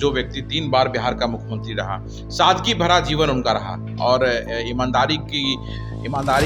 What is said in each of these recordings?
जो व्यक्ति 3 बार बिहार का मुख्यमंत्री रहा, सादगी भरा जीवन उनका रहा और ईमानदारी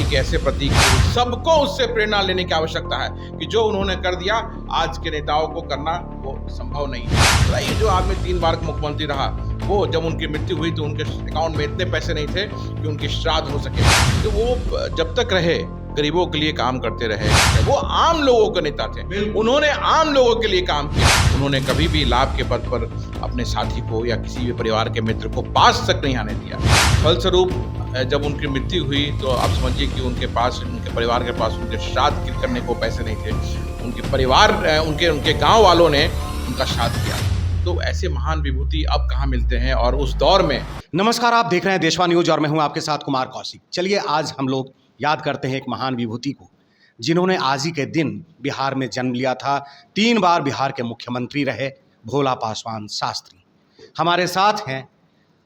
के ऐसे प्रतीक सबको उससे प्रेरणा लेने की आवश्यकता है कि जो उन्होंने कर दिया आज के नेताओं को करना वो संभव नहीं है। ये जो आदमी 3 बार मुख्यमंत्री रहा, वो जब उनकी मृत्यु हुई तो उनके अकाउंट में इतने पैसे नहीं थे कि उनकी श्राद्ध हो सके। तो वो जब तक रहे गरीबों के लिए काम करते रहे। वो आम लोगों के नेता थे, उन्होंने आम लोगों के लिए काम किया। उन्होंने कभी भी लाभ के पद पर अपने साथी को या किसी भी परिवार के मित्र को पास तक नहीं आने दिया। फलस्वरूप जब उनकी मृत्यु हुई तो आप समझिए कि उनके परिवार के पास उनके श्राद्ध करने को पैसे नहीं थे। उनके परिवार उनके गाँव वालों ने उनका श्राद्ध किया। तो ऐसे महान विभूति अब कहाँ मिलते हैं और उस दौर में। नमस्कार, आप देख रहे हैं देशवा न्यूज और मैं हूं आपके साथ कुमार कौशिक। चलिए आज हम लोग याद करते हैं एक महान विभूति को जिन्होंने आज ही के दिन बिहार में जन्म लिया था। 3 बार बिहार के मुख्यमंत्री रहे, भोला पासवान शास्त्री। हमारे साथ हैं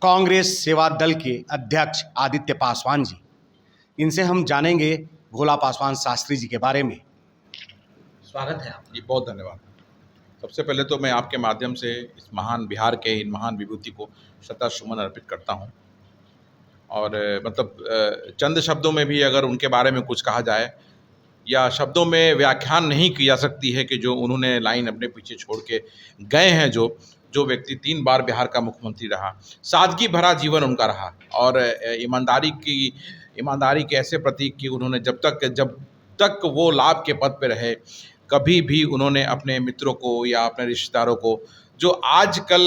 कांग्रेस सेवा दल के अध्यक्ष आदित्य पासवान जी। इनसे हम जानेंगे भोला पासवान शास्त्री जी के बारे में। स्वागत है आप जी, बहुत धन्यवाद। सबसे पहले तो मैं आपके माध्यम से इस महान बिहार के इन महान विभूति को श्रद्धासुमन अर्पित करता हूँ। और चंद शब्दों में भी अगर उनके बारे में कुछ कहा जाए या शब्दों में व्याख्यान नहीं की जा सकती है कि जो उन्होंने लाइन अपने पीछे छोड़ के गए हैं। जो व्यक्ति 3 बार बिहार का मुख्यमंत्री रहा, सादगी भरा जीवन उनका रहा और ईमानदारी के ऐसे प्रतीक कि उन्होंने जब तक वो लाभ के पद पे रहे, कभी भी उन्होंने अपने मित्रों को या अपने रिश्तेदारों को, जो आजकल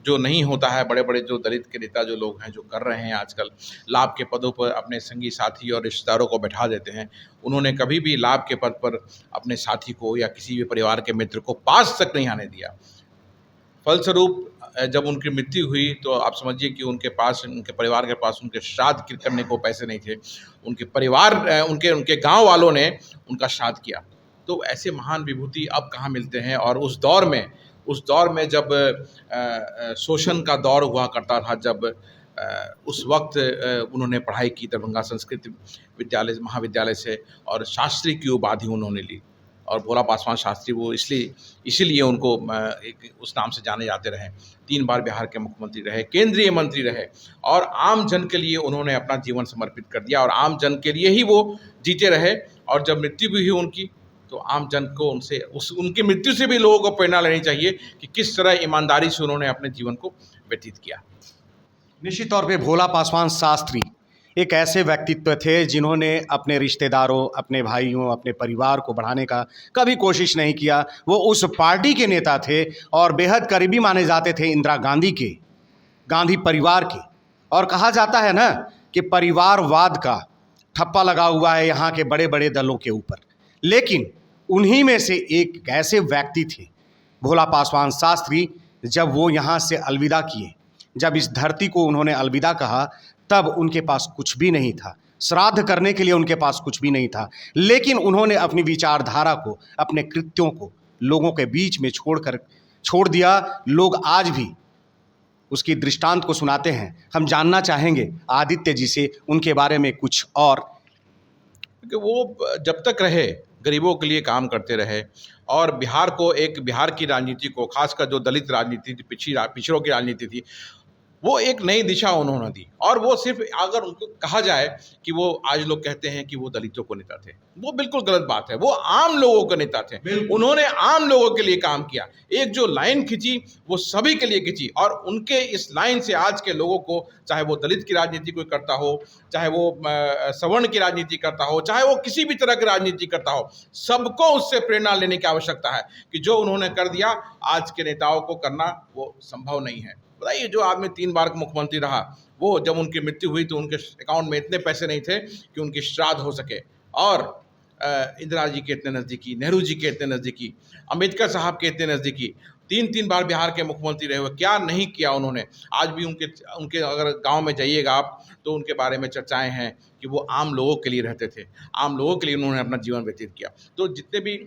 जो नहीं होता है, बड़े बड़े जो दलित के नेता जो लोग हैं जो कर रहे हैं आजकल, लाभ के पदों पर अपने संगी साथी और रिश्तेदारों को बैठा देते हैं। उन्होंने कभी भी लाभ के पद पर अपने साथी को या किसी भी परिवार के मित्र को पास तक नहीं आने दिया। फलस्वरूप जब उनकी मृत्यु हुई तो आप समझिए कि उनके परिवार के पास उनके श्राद्ध करने को पैसे नहीं थे। उनके गाँव वालों ने उनका श्राद्ध किया। तो ऐसे महान विभूति अब कहाँ मिलते हैं। और उस दौर में जब शोषण का दौर हुआ करता था, जब उस वक्त उन्होंने पढ़ाई की दरभंगा संस्कृत महाविद्यालय से और शास्त्री की उपाधि उन्होंने ली। और भोला पासवान शास्त्री वो इसीलिए उनको उस नाम से जाने जाते रहे। 3 बार बिहार के मुख्यमंत्री रहे, केंद्रीय मंत्री रहे और आम जन के लिए उन्होंने अपना जीवन समर्पित कर दिया और आम जन के लिए ही वो जीते रहे। और जब मृत्यु भी हुई उनकी तो आम जन को उनकी मृत्यु से भी लोगों को प्रेरणा लेनी चाहिए कि किस तरह ईमानदारी से उन्होंने अपने जीवन को व्यतीत किया। निश्चित तौर पे भोला पासवान शास्त्री एक ऐसे व्यक्तित्व थे जिन्होंने अपने रिश्तेदारों, अपने भाइयों, अपने परिवार को बढ़ाने का कभी कोशिश नहीं किया। वो उस पार्टी के नेता थे और बेहद करीबी माने जाते थे इंदिरा गांधी के, गांधी परिवार के। और कहा जाता है ना कि परिवारवाद का ठप्पा लगा हुआ है यहाँ के बड़े बड़े दलों के ऊपर, लेकिन उन्हीं में से एक ऐसे व्यक्ति थे भोला पासवान शास्त्री। जब वो यहाँ से अलविदा किए, जब इस धरती को उन्होंने अलविदा कहा, तब उनके पास कुछ भी नहीं था, श्राद्ध करने के लिए उनके पास कुछ भी नहीं था। लेकिन उन्होंने अपनी विचारधारा को, अपने कृत्यों को लोगों के बीच में छोड़ दिया। लोग आज भी उसकी दृष्टांत को सुनाते हैं। हम जानना चाहेंगे आदित्य जी से उनके बारे में कुछ और। कि वो जब तक रहे गरीबों के लिए काम करते रहे और बिहार की राजनीति को, खासकर जो दलित राजनीति थी, पिछड़ों की राजनीति थी, वो एक नई दिशा उन्होंने दी। और वो सिर्फ अगर उनको कहा जाए कि वो आज लोग कहते हैं कि वो दलितों को नेता थे, वो बिल्कुल गलत बात है। वो आम लोगों के नेता थे, उन्होंने आम लोगों के लिए काम किया। एक जो लाइन खींची वो सभी के लिए खींची और उनके इस लाइन से आज के लोगों को, चाहे वो दलित की राजनीति कोई करता हो, चाहे वो सवर्ण की राजनीति करता हो, चाहे वो किसी भी तरह की राजनीति करता हो, सबको उससे प्रेरणा लेने की आवश्यकता है कि जो उन्होंने कर दिया आज के नेताओं को करना वो संभव नहीं है। बताइए, जो आदमी 3 बार का मुख्यमंत्री रहा, वो जब उनकी मृत्यु हुई तो उनके अकाउंट में इतने पैसे नहीं थे कि उनकी श्राद्ध हो सके। और इंदिरा जी के इतने नज़दीकी, नेहरू जी के इतने नज़दीकी, अम्बेडकर साहब के इतने नज़दीकी, 3 बार बिहार के मुख्यमंत्री रहे हुए, क्या नहीं किया उन्होंने। आज भी उनके अगर गांव में जाइएगा आप तो उनके बारे में चर्चाएं हैं कि वो आम लोगों के लिए रहते थे, आम लोगों के लिए उन्होंने अपना जीवन व्यतीत किया। तो जितने भी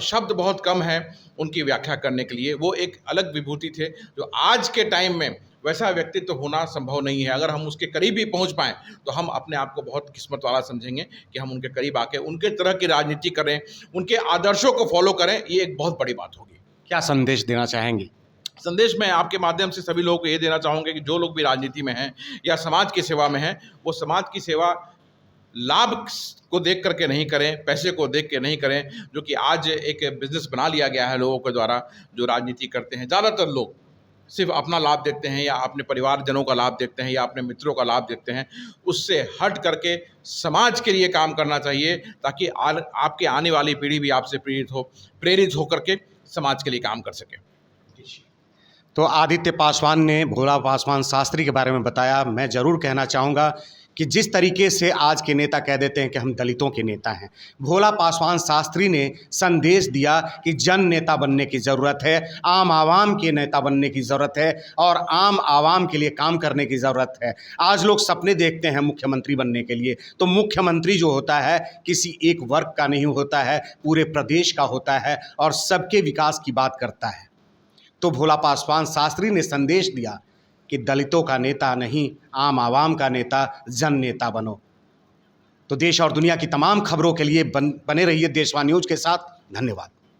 शब्द बहुत कम है उनकी व्याख्या करने के लिए। वो एक अलग विभूति थे जो आज के टाइम में वैसा व्यक्तित्व होना संभव नहीं है। अगर हम उसके करीब ही पहुंच पाएँ तो हम अपने आप को बहुत किस्मत वाला समझेंगे कि हम उनके करीब आके उनके तरह की राजनीति करें, उनके आदर्शों को फॉलो करें। ये एक बहुत बड़ी बात होगी। क्या संदेश देना चाहेंगे? संदेश मैं आपके माध्यम से सभी लोगों को ये देना चाहूँगा कि जो लोग भी राजनीति में हैं या समाज की सेवा में हैं, वो समाज की सेवा लाभ को देख करके नहीं करें, पैसे को देख के नहीं करें, जो कि आज एक बिजनेस बना लिया गया है लोगों के द्वारा जो राजनीति करते हैं। ज़्यादातर लोग सिर्फ अपना लाभ देखते हैं या अपने परिवारजनों का लाभ देखते हैं या अपने मित्रों का लाभ देखते हैं। उससे हट करके समाज के लिए काम करना चाहिए, ताकि आपके आने वाली पीढ़ी भी आपसे प्रेरित हो करके समाज के लिए काम कर सके। तो आदित्य पासवान ने भोला पासवान शास्त्री के बारे में बताया। मैं ज़रूर कहना चाहूँगा कि जिस तरीके से आज के नेता कह देते हैं कि हम दलितों के नेता हैं, भोला पासवान शास्त्री ने संदेश दिया कि जन नेता बनने की ज़रूरत है, आम आवाम के नेता बनने की ज़रूरत है और आम आवाम के लिए काम करने की ज़रूरत है। आज लोग सपने देखते हैं मुख्यमंत्री बनने के लिए, तो मुख्यमंत्री जो होता है किसी एक वर्ग का नहीं होता है, पूरे प्रदेश का होता है और सबके विकास की बात करता है। तो भोला पासवान शास्त्री ने संदेश दिया कि दलितों का नेता नहीं, आम आवाम का नेता, जन नेता बनो। तो देश और दुनिया की तमाम खबरों के लिए बने रहिए देशवा न्यूज़ के साथ। धन्यवाद।